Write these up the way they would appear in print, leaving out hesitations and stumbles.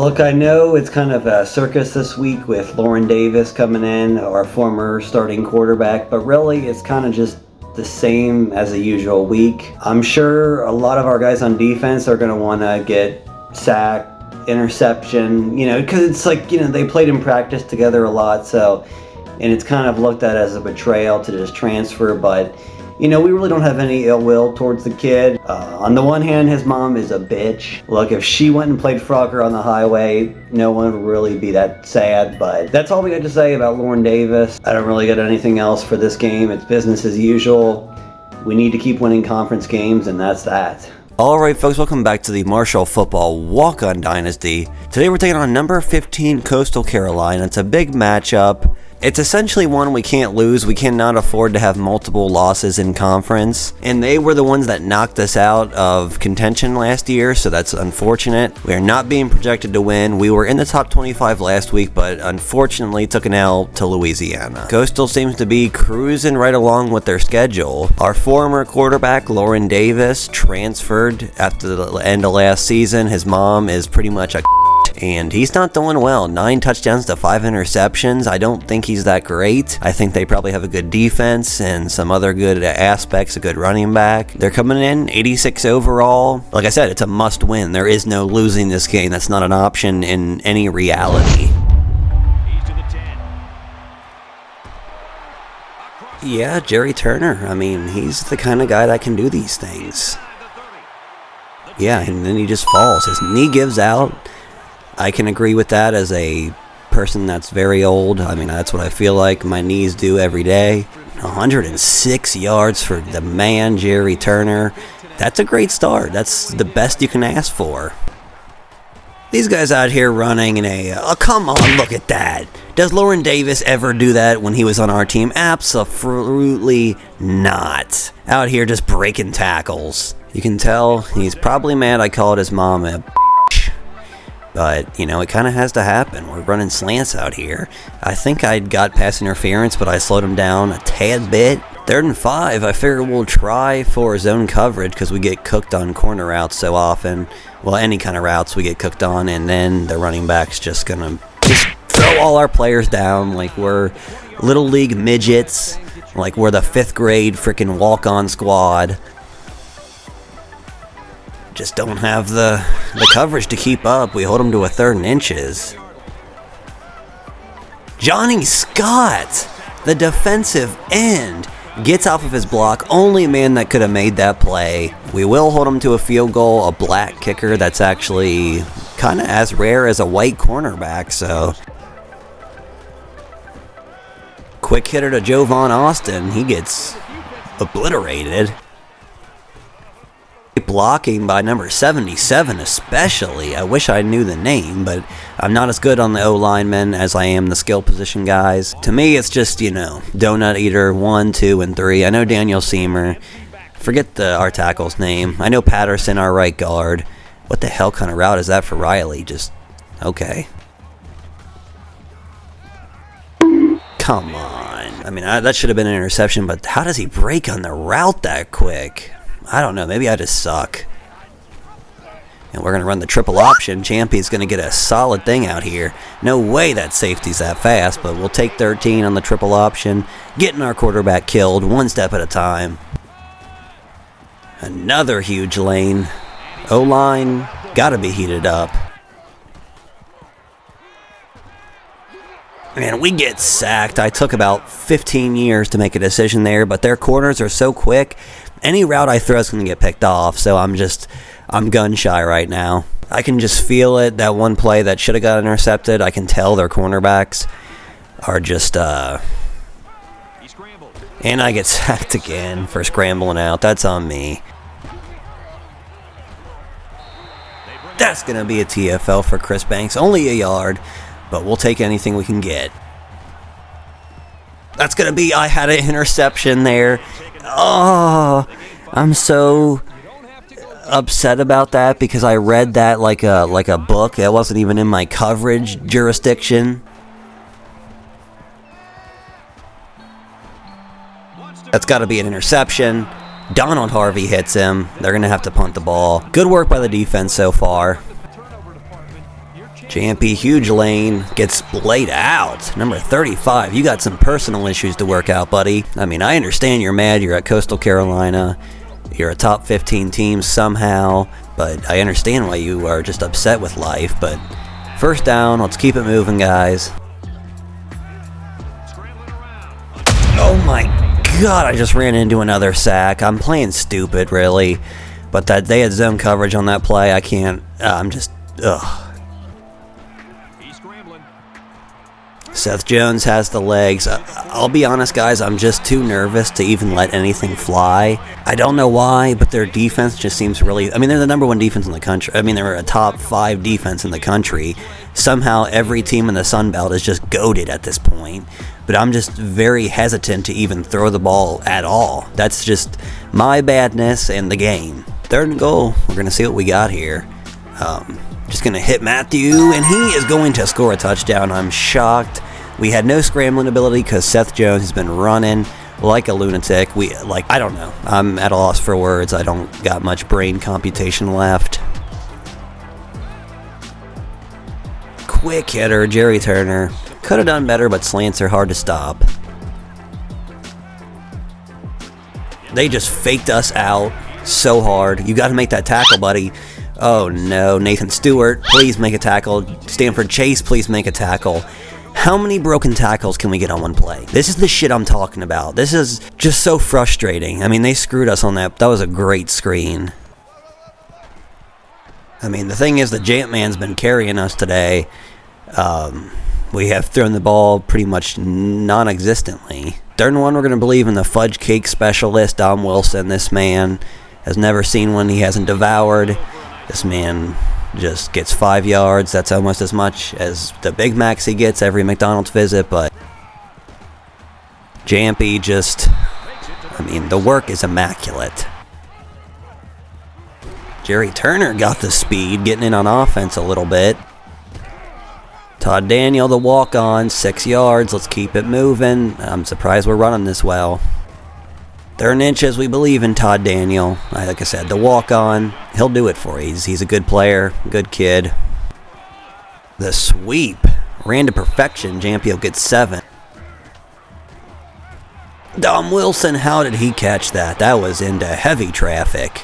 Look, I know it's kind of a circus this week with Loren Davis coming in, our former starting quarterback, but really it's kind of just the same as a usual week. I'm sure a lot of our guys on defense are going to want to get sacked, interception, because it's like, they played in practice together a lot, and it's kind of looked at as a betrayal to just transfer, but we really don't have any ill will towards the kid. On the one hand, his mom is a bitch. Look, if she went and played Frogger on the highway, no one would really be that sad, but that's all we got to say about Loren Davis. I don't really got anything else for this game. It's business as usual. We need to keep winning conference games, and that's that. Alright folks, welcome back to the Marshall Football Walk-On Dynasty. Today we're taking on number 15 Coastal Carolina. It's a big matchup. It's essentially one we can't lose. We cannot afford to have multiple losses in conference. And they were the ones that knocked us out of contention last year, so that's unfortunate. We are not being projected to win. We were in the top 25 last week, but unfortunately took an L to Louisiana. Coastal seems to be cruising right along with their schedule. Our former quarterback, Loren Davis, transferred after the end of last season. His mom is pretty much a and he's not doing well. 9 touchdowns to 5 interceptions. I don't think he's that great. I think they probably have a good defense and some other good aspects, a good running back. They're coming in 86 overall. Like I said, it's a must win. There is no losing this game. That's not an option in any reality. Yeah, Jerry Turner. I mean, he's the kind of guy that can do these things. Yeah, and then he just falls. His knee gives out. I can agree with that as a person that's very old. I mean, that's what I feel like my knees do every day. 106 yards for the man, Jerry Turner. That's a great start. That's the best you can ask for. These guys out here running in oh, come on, look at that. Does Loren Davis ever do that when he was on our team? Absolutely not. Out here just breaking tackles. You can tell he's probably mad I called his mom a but, it kind of has to happen. We're running slants out here. I think I got pass interference, but I slowed him down a tad bit. 3rd and 5, I figure we'll try for zone coverage because we get cooked on corner routes so often. Well, any kind of routes we get cooked on, and then the running back's just going to throw all our players down like we're little league midgets, like we're the 5th grade freaking walk-on squad. Just don't have the coverage to keep up. We hold them to a 3rd and inches. Johnny Scott, the defensive end, gets off of his block. Only man that could have made that play. We will hold him to a field goal. A black kicker that's actually kind of as rare as a white cornerback. So, quick hitter to Jovan Austin. He gets obliterated. Blocking by number 77 especially. I wish I knew the name, but I'm not as good on the O-linemen as I am the skill position guys. To me, it's just, Donut Eater 1, 2, and 3. I know Daniel Seamer. Forget our tackle's name. I know Patterson, our right guard. What the hell kind of route is that for Riley? Just, okay. Come on. I mean, that should have been an interception, but how does he break on the route that quick? I don't know, maybe I just suck. And we're going to run the triple option. Champy's going to get a solid thing out here. No way that safety's that fast, but we'll take 13 on the triple option. Getting our quarterback killed one step at a time. Another huge lane. O-line, got to be heated up. Man, we get sacked. I took about 15 years to make a decision there, but their corners are so quick. Any route I throw is going to get picked off, so I'm gun shy right now. I can just feel it. That one play that should have got intercepted, I can tell their cornerbacks are just, and I get sacked again for scrambling out. That's on me. That's going to be a TFL for Chris Banks. Only a yard, but we'll take anything we can get. That's going to be, I had an interception there. Oh, I'm so upset about that because I read that like a book. It wasn't even in my coverage jurisdiction. That's got to be an interception. Donald Harvey hits him. They're going to have to punt the ball. Good work by the defense so far. JMP, huge lane, gets laid out. Number 35, you got some personal issues to work out, buddy. I mean, I understand you're mad. You're at Coastal Carolina. You're a top 15 team somehow. But I understand why you are just upset with life. But first down, let's keep it moving, guys. Oh my God, I just ran into another sack. I'm playing stupid, really. But that they had zone coverage on that play. I can't, I'm just, ugh. Seth Jones has the legs. I'll be honest, guys, I'm just too nervous to even let anything fly. I don't know why, but their defense just seems really... I mean, they're the number one defense in the country. I mean, they're a top 5 defense in the country. Somehow, every team in the Sun Belt is just goated at this point. But I'm just very hesitant to even throw the ball at all. That's just my badness and the game. 3rd and goal. We're going to see what we got here. Just going to hit Matthew, and he is going to score a touchdown. I'm shocked. We had no scrambling ability because Seth Jones has been running like a lunatic. I don't know. I'm at a loss for words. I don't got much brain computation left. Quick hitter, Jerry Turner. Could have done better, but slants are hard to stop. They just faked us out so hard. You got to make that tackle, buddy. Oh no, Nathan Stewart, please make a tackle. Stanford Chase, please make a tackle. How many broken tackles can we get on one play? This is the shit I'm talking about. This is just so frustrating. I mean, they screwed us on that. That was a great screen. I mean, the thing is, the Jant Man's been carrying us today. We have thrown the ball pretty much non-existently. 3rd and 1, we're going to believe in the fudge cake specialist, Dom Wilson. This man has never seen one he hasn't devoured. This man just gets 5 yards. That's almost as much as the Big Macs he gets every McDonald's visit, but Jampy just, I mean, the work is immaculate. Jerry Turner got the speed, getting in on offense a little bit. Todd Daniel, the walk-on, 6 yards. Let's keep it moving. I'm surprised we're running this well. 3rd inches, we believe in Todd Daniel. Like I said, the walk-on, he'll do it for you. He's a good player, good kid. The sweep ran to perfection. Jampio gets 7. Dom Wilson, how did he catch that? That was into heavy traffic.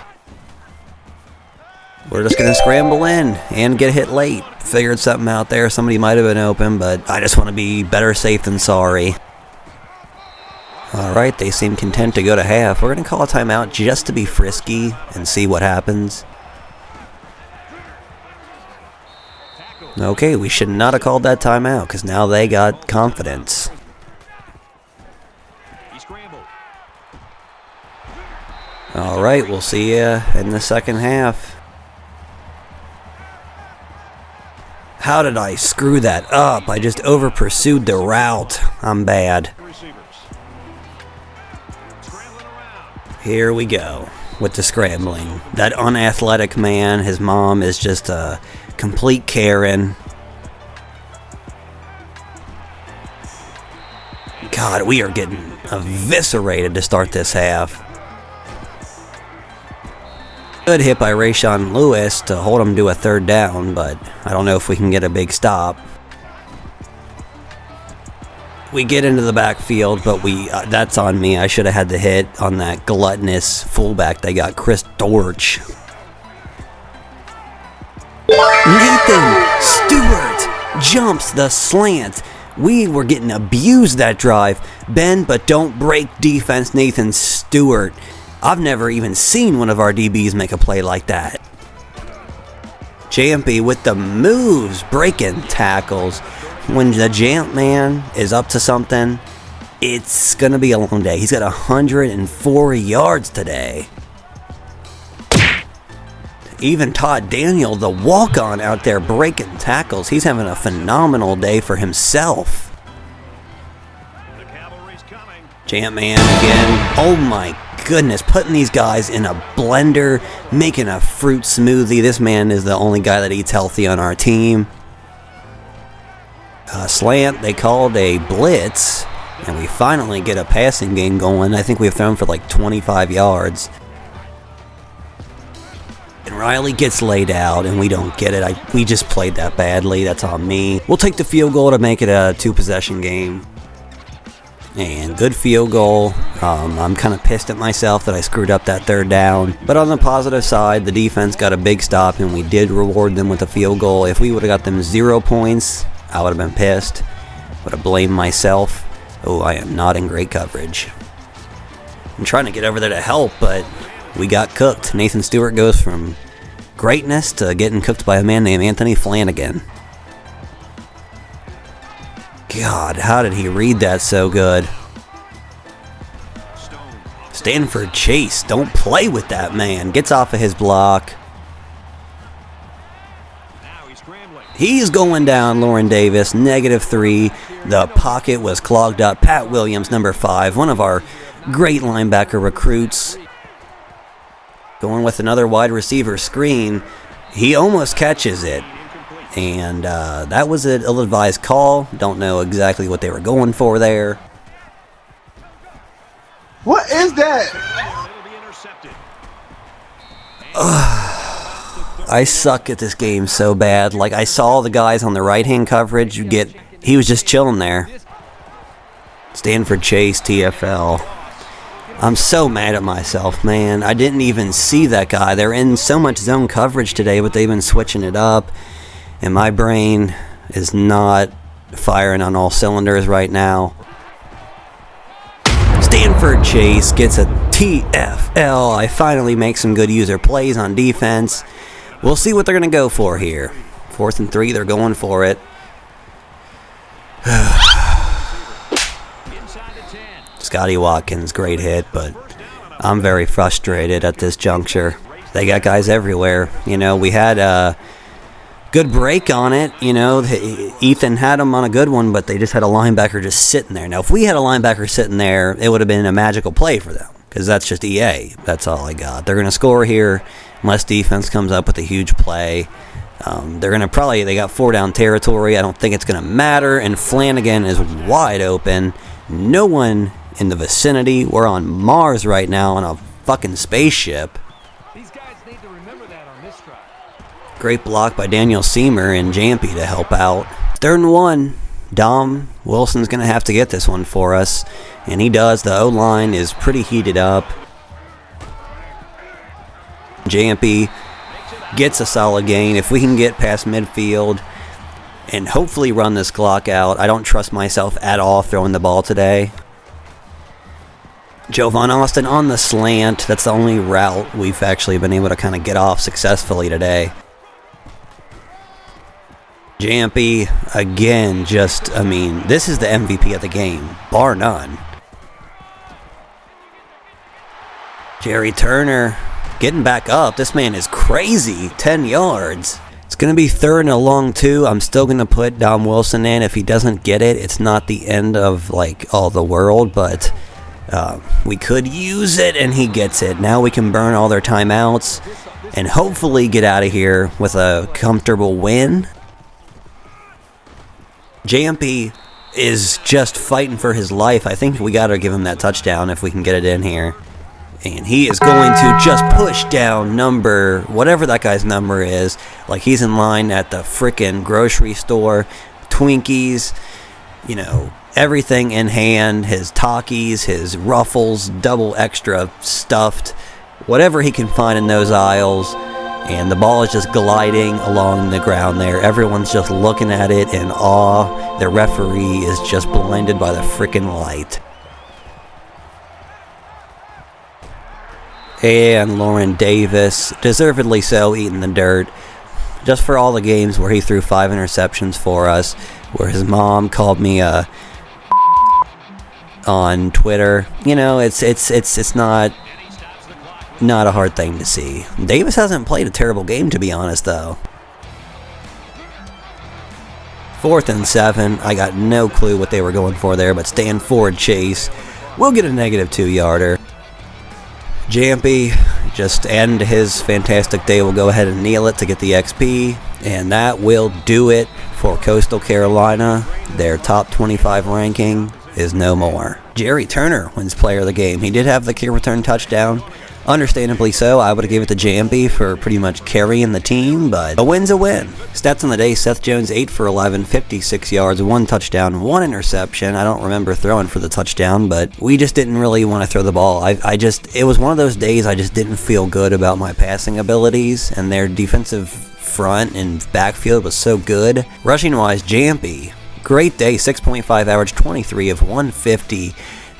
We're just going to scramble in and get hit late. Figured something out there. Somebody might have been open, but I just want to be better safe than sorry. Alright, they seem content to go to half. We're going to call a timeout just to be frisky and see what happens. Okay, we should not have called that timeout because now they got confidence. Alright, we'll see you in the second half. How did I screw that up? I just over-pursued the route. I'm bad. Here we go with the scrambling. That unathletic man, his mom is just a complete Karen. God, we are getting eviscerated to start this half. Good hit by Rayshon Lewis to hold him to a 3rd down, but I don't know if we can get a big stop. We get into the backfield, but that's on me. I should have had the hit on that gluttonous fullback they got, Chris Dortch. Nathan Stewart jumps the slant. We were getting abused that drive. Bend but don't break defense, Nathan Stewart. I've never even seen one of our DBs make a play like that. JMP with the moves, breaking tackles. When the Jant Man is up to something, it's going to be a long day. He's got 104 yards today. Even Todd Daniel, the walk-on out there breaking tackles, he's having a phenomenal day for himself. Jant Man again. Oh my goodness, putting these guys in a blender, making a fruit smoothie. This man is the only guy that eats healthy on our team. Slant, they called a blitz, and we finally get a passing game going. I think we've thrown for like 25 yards. And Riley gets laid out, and we don't get it. We just played that badly. That's on me. We'll take the field goal to make it a 2-possession game. And good field goal. I'm kind of pissed at myself that I screwed up that third down. But on the positive side, the defense got a big stop, and we did reward them with a field goal. If we would have got them 0 points, I would have been pissed. Would have blamed myself. Oh, I am not in great coverage. I'm trying to get over there to help, but we got cooked. Nathan Stewart goes from greatness to getting cooked by a man named Anthony Flanagan. God, how did he read that so good? Stanford Chase, don't play with that man. Gets off of his block. He's going down, Loren Davis, -3. The pocket was clogged up. Pat Williams, number 5, one of our great linebacker recruits. Going with another wide receiver screen. He almost catches it. And that was an ill-advised call. Don't know exactly what they were going for there. What is that? I suck at this game so bad. Like, I saw the guys on the right-hand coverage. He was just chilling there. Stanford Chase, TFL. I'm so mad at myself, man. I didn't even see that guy. They're in so much zone coverage today, but they've been switching it up. And my brain is not firing on all cylinders right now. Stanford Chase gets a TFL. I finally make some good user plays on defense. We'll see what they're going to go for here. 4th and 3, they're going for it. Scotty Watkins, great hit, but I'm very frustrated at this juncture. They got guys everywhere. You know, we had a good break on it. You know, Ethan had them on a good one, but they just had a linebacker just sitting there. Now, if we had a linebacker sitting there, it would have been a magical play for them, because that's just EA. That's all I got. They're going to score here unless defense comes up with a huge play. They're going to they got 4-down territory. I don't think it's going to matter, and Flanagan is wide open. No one in the vicinity. We're on Mars right now on a fucking spaceship. These guys need to remember that on this drive. Great block by Daniel Seamer and Jampy to help out. 3rd and 1. Dom Wilson's going to have to get this one for us, and he does. The O-line is pretty heated up. Jampy gets a solid gain. If we can get past midfield and hopefully run this clock out. I don't trust myself at all throwing the ball today. Jovan Austin on the slant. That's the only route we've actually been able to kind of get off successfully today. Jampy, again, this is the MVP of the game, bar none. Jerry Turner getting back up. This man is crazy. 10 yards. It's going to be 3rd and a long 2. I'm still going to put Dom Wilson in. If he doesn't get it, it's not the end of, all the world, but we could use it, and he gets it. Now we can burn all their timeouts and hopefully get out of here with a comfortable win. Jampy is just fighting for his life. I think we got to give him that touchdown if we can get it in here. And he is going to just push down whatever that guy's number is. Like he's in line at the frickin' grocery store. Twinkies, everything in hand. His Takis, his Ruffles, double extra stuffed. Whatever he can find in those aisles. And the ball is just gliding along the ground there. Everyone's just looking at it in awe. The referee is just blinded by the frickin' light. And Loren Davis, deservedly so, eating the dirt. Just for all the games where he threw 5 interceptions for us, where his mom called me on Twitter. It's not a hard thing to see. Davis hasn't played a terrible game, to be honest, though. 4th and 7. I got no clue what they were going for there, but Stanford Chase will get a -2 yarder. Jampy, just end his fantastic day. We'll go ahead and kneel it to get the XP. And that will do it for Coastal Carolina. Their top 25 ranking is no more. Jerry Turner wins player of the game. He did have the kick return touchdown. Understandably so. I would have given it to Jamby for pretty much carrying the team, but a win's a win. Stats on the day: Seth Jones 8 for 11, 56 yards, 1 touchdown, 1 interception. I don't remember throwing for the touchdown, but we just didn't really want to throw the ball. It was one of those days I just didn't feel good about my passing abilities, and their defensive front and backfield was so good. Rushing wise, Jamby, great day, 6.5 average, 23 of 150.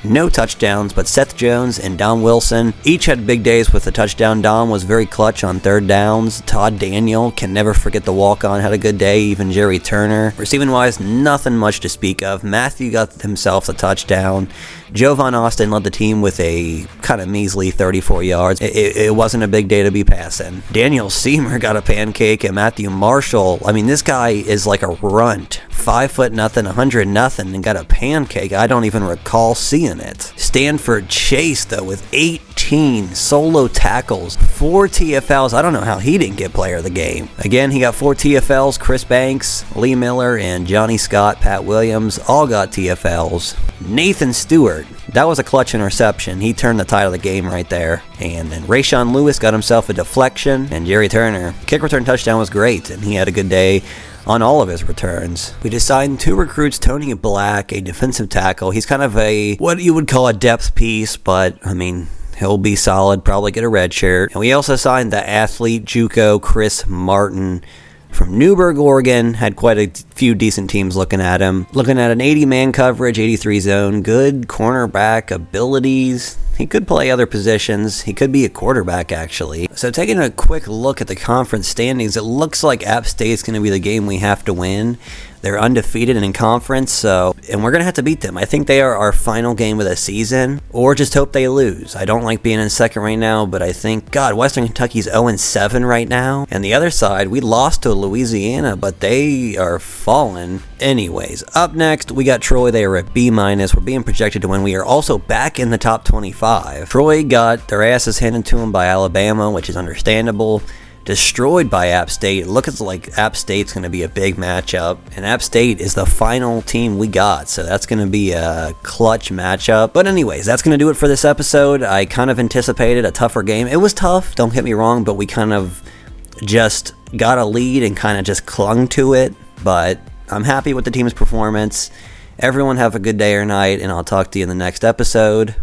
No touchdowns, but Seth Jones and Dom Wilson each had big days with a touchdown. Dom was very clutch on third downs. Todd Daniel, can never forget the walk-on, had a good day. Even Jerry Turner. Receiving-wise, nothing much to speak of. Matthew got himself a touchdown. Joe Von Austin led the team with a kind of measly 34 yards. It wasn't a big day to be passing. Daniel Seymour got a pancake, and Matthew Marshall, I mean, this guy is like a runt. 5'0", 100 nothing, and got a pancake. I don't even recall seeing it. Stanford Chase, though, with 18 solo tackles, 4 TFLs. I don't know how he didn't get player of the game. Again, he got 4 TFLs. Chris Banks, Lee Miller, and Johnny Scott, Pat Williams, all got TFLs. Nathan Stewart, that was a clutch interception. He turned the tide of the game right there. And then Rayshon Lewis got himself a deflection. And Jerry Turner, kick return touchdown was great, and he had a good day on all of his returns. We just signed 2 recruits, Tony Black, a defensive tackle. He's kind of a, what you would call a depth piece, but, I mean, he'll be solid, probably get a red shirt. And we also signed the athlete, JUCO Chris Martin from Newburgh, Oregon. Had quite a few decent teams looking at him. Looking at an 80-man coverage, 83 zone, good cornerback abilities. He could play other positions. He could be a quarterback, actually. So taking a quick look at the conference standings, it looks like App State's going to be the game we have to win. They're undefeated in conference, and we're going to have to beat them. I think they are our final game of the season, or just hope they lose. I don't like being in second right now, but I think, God, Western Kentucky's 0-7 right now. And the other side, we lost to Louisiana, but they are falling. Anyways, up next, we got Troy. They are at B-. We're being projected to win. We are also back in the top 25. Troy got their asses handed to them by Alabama, which is understandable. Destroyed by App State. It looks like App State's going to be a big matchup, and App State is the final team we got, so that's going to be a clutch matchup. But anyways, that's going to do it for this episode. I kind of anticipated a tougher game. It was tough, don't get me wrong, but we kind of just got a lead and kind of just clung to it. But I'm happy with the team's performance. Everyone have a good day or night, and I'll talk to you in the next episode.